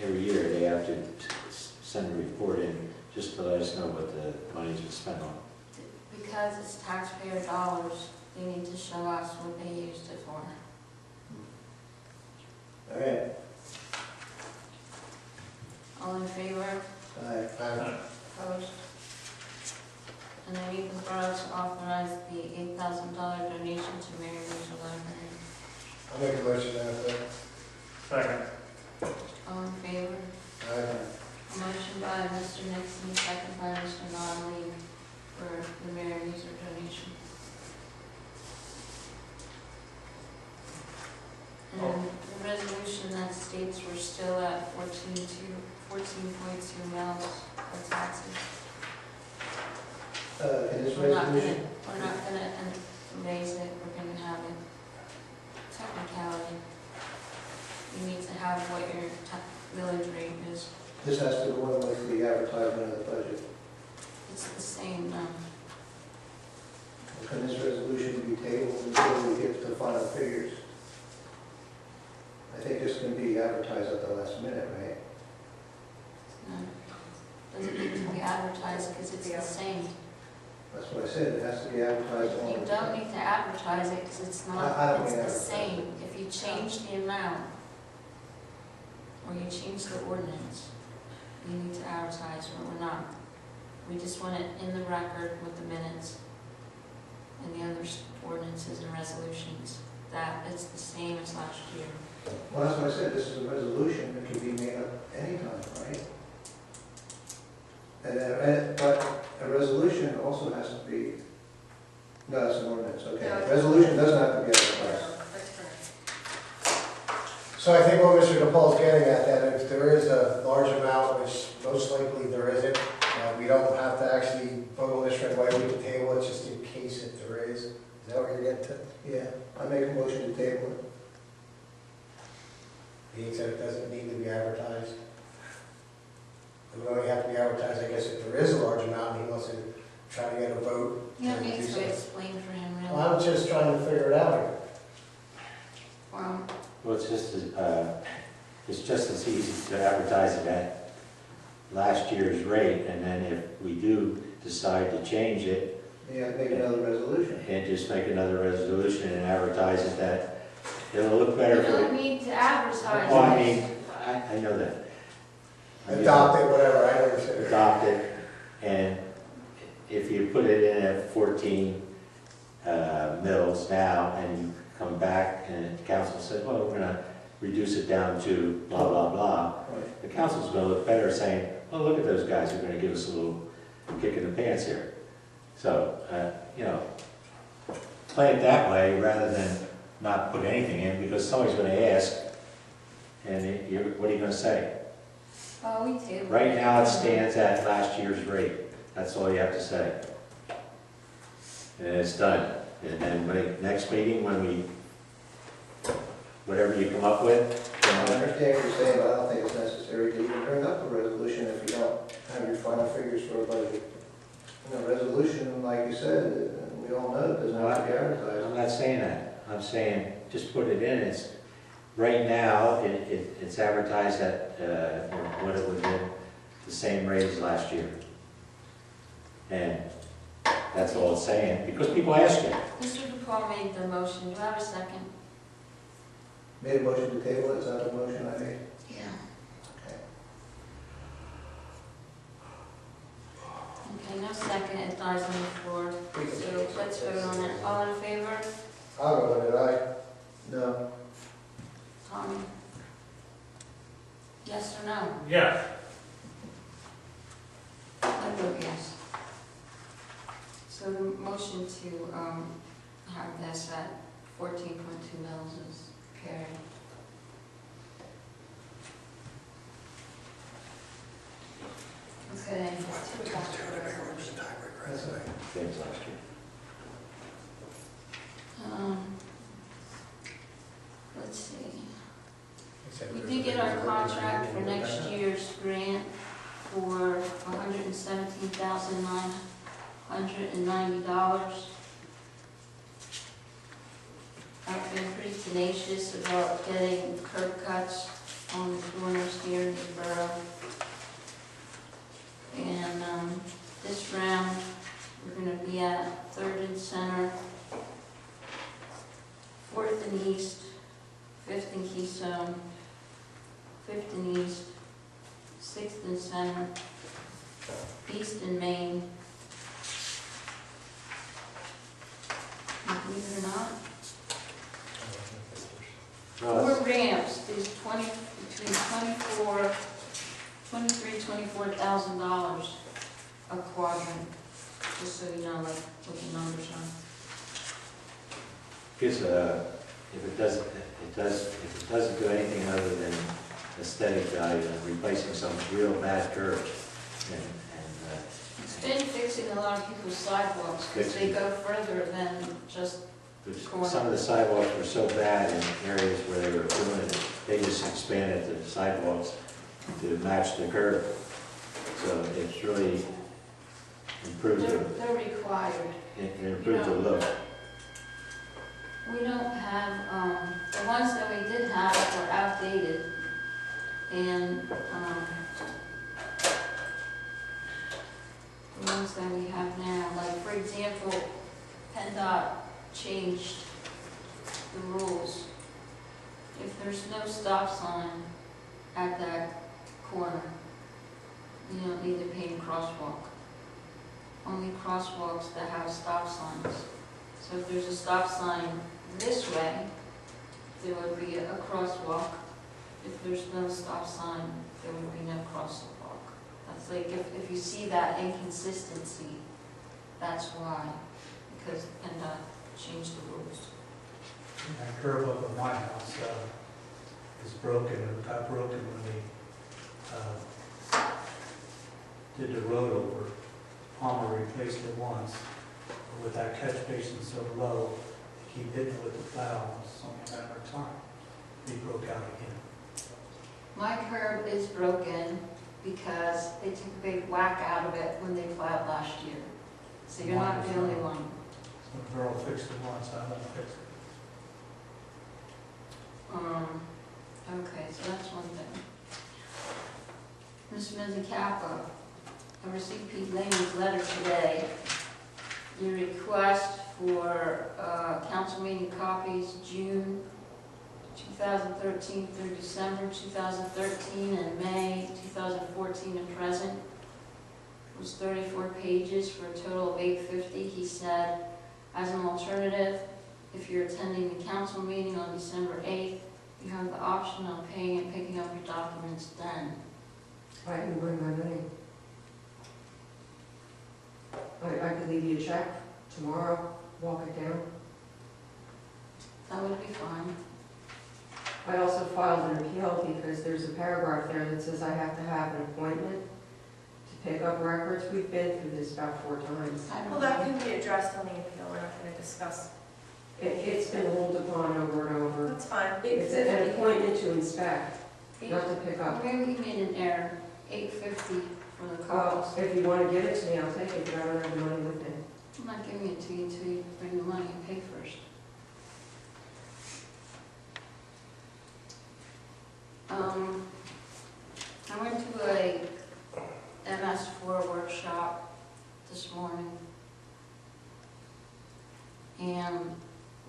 every year, they have to send a report in just to let us know what the money's been spent on. Because it's taxpayer dollars, they need to show us what they used it for. All right. All in favor? Aye. Opposed? And I need the borough to authorize the $8,000 donation to Mary Louise Library. I'll make a motion to that. Second. All in favor? Aye. A motion by Mr. Nixon, second by Mr. Notley for the Mary Louise donation. And the resolution that states we're still at 14.2 mils of taxes. In this We're not resolution, gonna raise it, we're gonna have it technicality. You need to have what your millage rate is. this has to go in with the advertisement of the budget. It's the same, Can this resolution be tabled until we get to the final figures? I think this can be advertised at the last minute, right? doesn't need to be advertised because it's the same. That's what I said, it has to be advertised on. You don't need to advertise it because it's I not, don't it's mean the advertise. same. If you change the amount, or you change the ordinance, you need to advertise, but we're not. We just want it in the record with the minutes and the other ordinances and resolutions, that it's the same as last year. Well, that's what I said, this is a resolution that can be made up anytime, right? But a resolution also has to be, no, that's an ordinance, okay. Resolution doesn't have to be advertised. So I think what Mr. DePaul is getting at, that if there is a large amount, which most likely there isn't, we don't have to actually vote on this right away, we can table it just in case if there is. Is that what you're getting to? Yeah, I make a motion to table it. He said it doesn't need to be advertised. It would only have to be advertised, I guess, if there is a large amount and he wants to try to get a vote. You don't need to explain for him, really. Well, I'm just trying to figure it out here. Well, Well, it's just as easy to advertise it at last year's rate, and then if we do decide to change it, Yeah, make another resolution. and just make another resolution and advertise it that it'll look better you for don't the... need to advertise. Well, I it. mean, I know that. Adopt it, whatever, I understand. Adopt it, and if you put it in at 14 mils now, and you come back and the council says, well, we're gonna reduce it down to blah, blah, blah, Right. the council's gonna look better saying, oh, look at those guys who are gonna give us a little kick in the pants here. So, you know, play it that way rather than not put anything in, because somebody's gonna ask, and what are you gonna say? Oh, we do. Right now, it stands at last year's rate. That's all you have to say. And it's done. And then next meeting, when we, whatever you come up with, I understand what you're saying, but I don't think it's necessary to even bring up a resolution if you don't have your final figures for a budget. You know, resolution, like you said, we all know, doesn't have to be advertised. I'm not saying that. I'm saying, just put it in. It's, right now, it's advertised at, what it would have been, the same rate as last year. And that's all it's saying, because people ask you. Mr. DePaul made the motion. Do I have a second? Made a motion to table it, is that the motion I made? Yeah. Okay. Okay, no second. It dies on the floor. So let's vote on it. All in favor? I'll go with it, aye. No. Tommy? Yes or no? Yes. I vote yes. So the motion to have this at 14.2 mils is carried. Okay. That's all right. Same as last year. Let's see. We did get our contract for next year's grant for $117,990. I've been pretty tenacious about getting curb cuts on the corners here in the borough. And this round, we're going to be at 3rd and Center, 4th and East, 5th and Keystone, 5th and East, 6th and Center, East and Main. Believe it or not, No, 4 ramps is between $24,000 a quadrant, just so you know, like, what the numbers are. Because if it doesn't do anything other than aesthetic value and replacing some real bad curves, It's been fixing a lot of people's sidewalks, because they go further than just, some of the sidewalks were so bad in areas where they were doing it, they just expanded the sidewalks to match the curve. So it's really improved they're required. it improved the look. We don't have, the ones that we did have were outdated, and, the ones that we have now, like, for example, PennDOT changed the rules. If there's no stop sign at that corner, you don't need to paint a crosswalk. Only crosswalks that have stop signs. So if there's a stop sign this way, there would be a crosswalk. If there's no stop sign, there would be no crosswalk. That's like, if you see that inconsistency, that's why, because PennDOT changed the rules. That curb up at my house is broken, it got broken when they did the road over. Palmer replaced it once, but with that catch basin so low, they keep hitting it with the plow, so a matter of time, they broke out again. My curb is broken because they took a big whack out of it when they plowed last year. So you're not the only one. So the girl fixed it once, I won't fix it. Okay, so that's one thing. Ms. Mizzacapa, I received Pete Laney's letter today. Your request for council meeting copies, June 2013 through December 2013 and May 2014 and present was 34 pages for a total of $850. He said, as an alternative, if you're attending the council meeting on December 8th, you have the option of paying and picking up your documents then. I can bring my money. I could leave you a check tomorrow, walk it down. That would be fine. I also filed an appeal because there's a paragraph there that says I have to have an appointment to pick up records. We've been through this about 4 times. I don't Well, know. that can be addressed on the appeal, we're not gonna discuss. It's been rolled upon over and over. That's fine. It's an appointment to inspect, not to pick up. Maybe we made an error. $850 for the Well, cost. if you want to give it to me, I'll take it, but I don't have the money with me. I'm not giving it to you until you bring the money and pay first. I went to a MS4 workshop this morning, and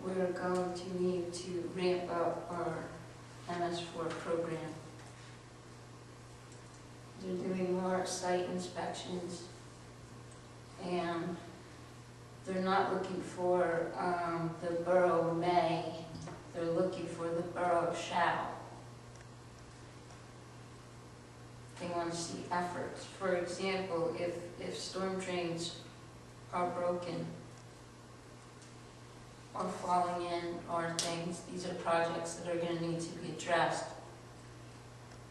we're going to need to ramp up our MS4 program. They're doing more site inspections, and they're not looking for the borough may, they're looking for the borough shall. They want to see efforts. For example, if storm drains are broken or falling in or things, these are projects that are going to need to be addressed.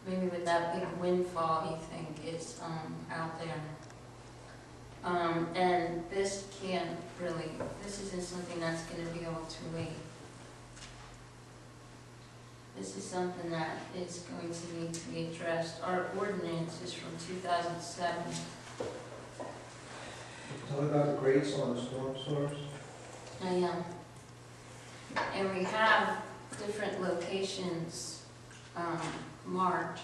Maybe with that big windfall you think is out there. And this can't really, this isn't something that's going to be able to wait. This is something that is going to need to be addressed. Our ordinance is from 2007. Talk about the grates on the storm sewers. And we have different locations marked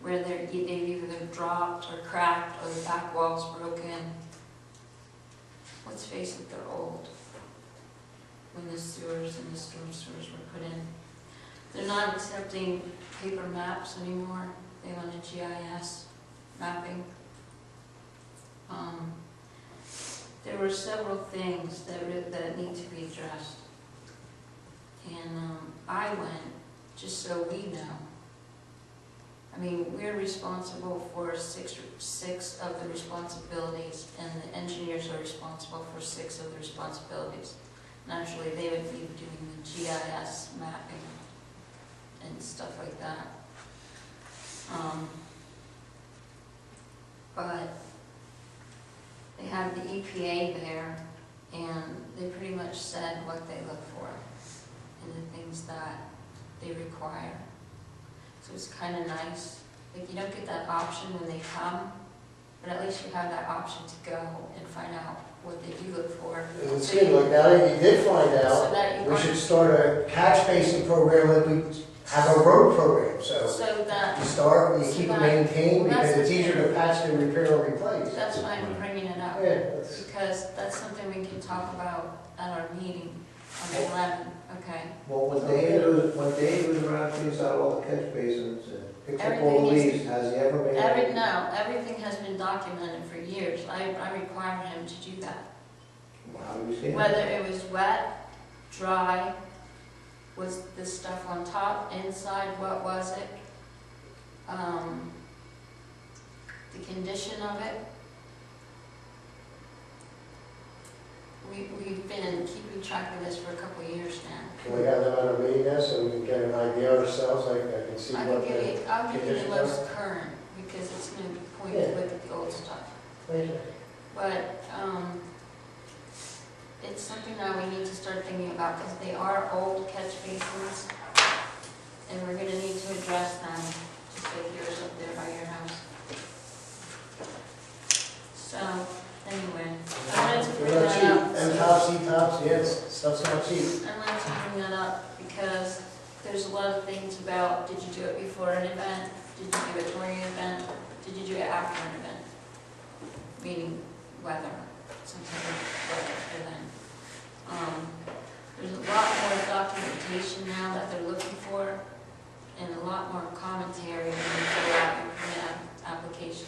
where they've either dropped or cracked or the back wall's broken. Let's face it, they're old. When the sewers and the storm sewers were put in. They're not accepting paper maps anymore. They want a GIS mapping. There were several things that need to be addressed. And I went, just so we know. I mean, we're responsible for six of the responsibilities, and the engineers are responsible for 6 of the responsibilities. Naturally, they would be doing the GIS mapping and stuff like that. But they have the EPA there, and they pretty much said what they look for and the things that they require. So it's kind of nice. Like, you don't get that option when they come, but at least you have that option to go and find out what they do look for. It would seem like now that you did find So that out, you we should start a catch basin program like we have a road program, so so that you start, you keep it maintained, Well, that's because it's the easier to patch than repair or replace. that's why I'm bringing it up. Yeah, that's, Because that's something we can talk about at our meeting on the 11th, okay? Well, when Dave was around, cleans out all the catch basins and picks up all the Everything leaves, has he ever made? No, everything has been documented for years. I required him to do that. How do we see it? Whether it was wet, dry, was this stuff on top, inside, what was it? The condition of it. We've been keeping track of this for a couple of years now. can we have them at our meeting now, so we can get an idea ourselves, like I can see I'll what give the. you the conditions most current, because it's going to be pointed to look at the old stuff. But it's something that we need to start thinking about, because they are old catch basins, and we're going to need to address them, just so it's not cheap. I'm glad you bring that up, because there's a lot of things about, did you do it before an event? Did you do it during an event? Did you do it after an event? Meaning weather, some type of weather event. There's a lot more documentation now that they're looking for, and a lot more commentary when you fill out your permit application.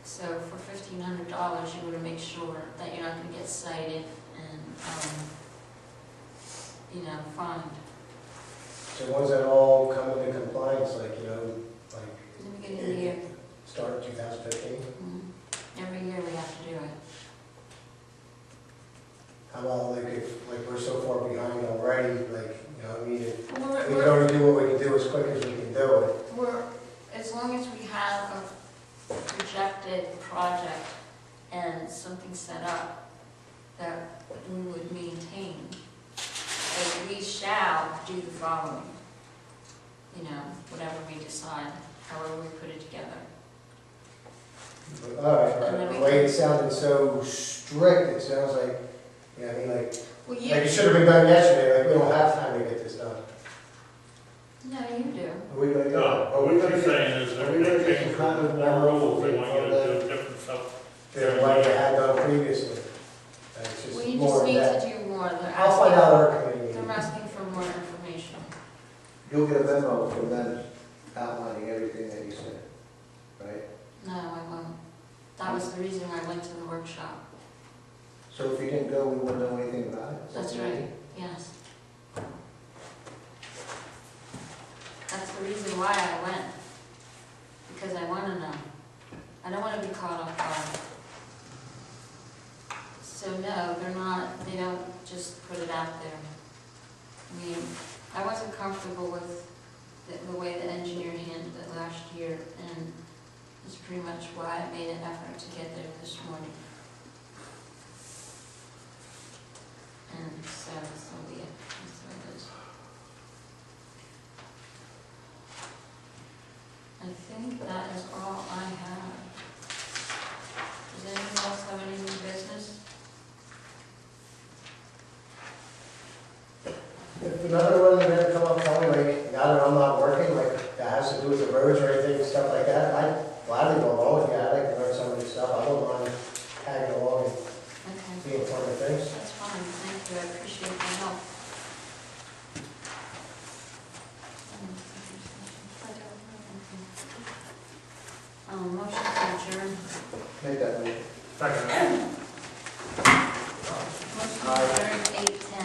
So for $1,500, you want to make sure that you're not going to get cited and, fined. So ones that all come into compliance, like, like In the beginning of the year. start of 2015? Every year we have to do it. How about like if, like we're so far behind already, like, I mean, if we can We're, only do what we can do as quick as we can do it. as long as we have a projected project and something set up that we would maintain, like we shall do the following, whatever we decide, however we put it together. But, all right, but the way it sounded so strict, it sounds like, like Well, it should have been done yesterday, like we don't have time to get this done. No, you do. Are we gonna do? No, what you're saying is are they're we gonna going get to change some kind of more rules, they memo want you to from do different stuff. They're like they had done previously. And it's just We more just of need that. to do more. I'll find out our committee They're meeting. asking for more information. You'll get a memo from them outlining everything that you said, right? No, I won't. That was the reason I went to the workshop. So if you didn't go, we wouldn't know anything about it? Is that That's the right, idea? yes. That's the reason why I went, because I want to know. I don't want to be caught off guard. So no, they don't just put it out there. I mean, I wasn't comfortable with the way the engineer handled it last year, and it's pretty much why I made an effort to get there this morning. And so be it. That's what it is. I think that is all I have. Does anyone else have any new business? If another one ever come up, tell me, like, now that I'm not working, like, that has to do with the roads or anything, stuff like that, I'd gladly go along with you. I'd like to learn some of this stuff. I don't mind tagging along and Okay, being part of things. that's fine, thank you, I appreciate the help. Motion to adjourn. Make that motion. Second.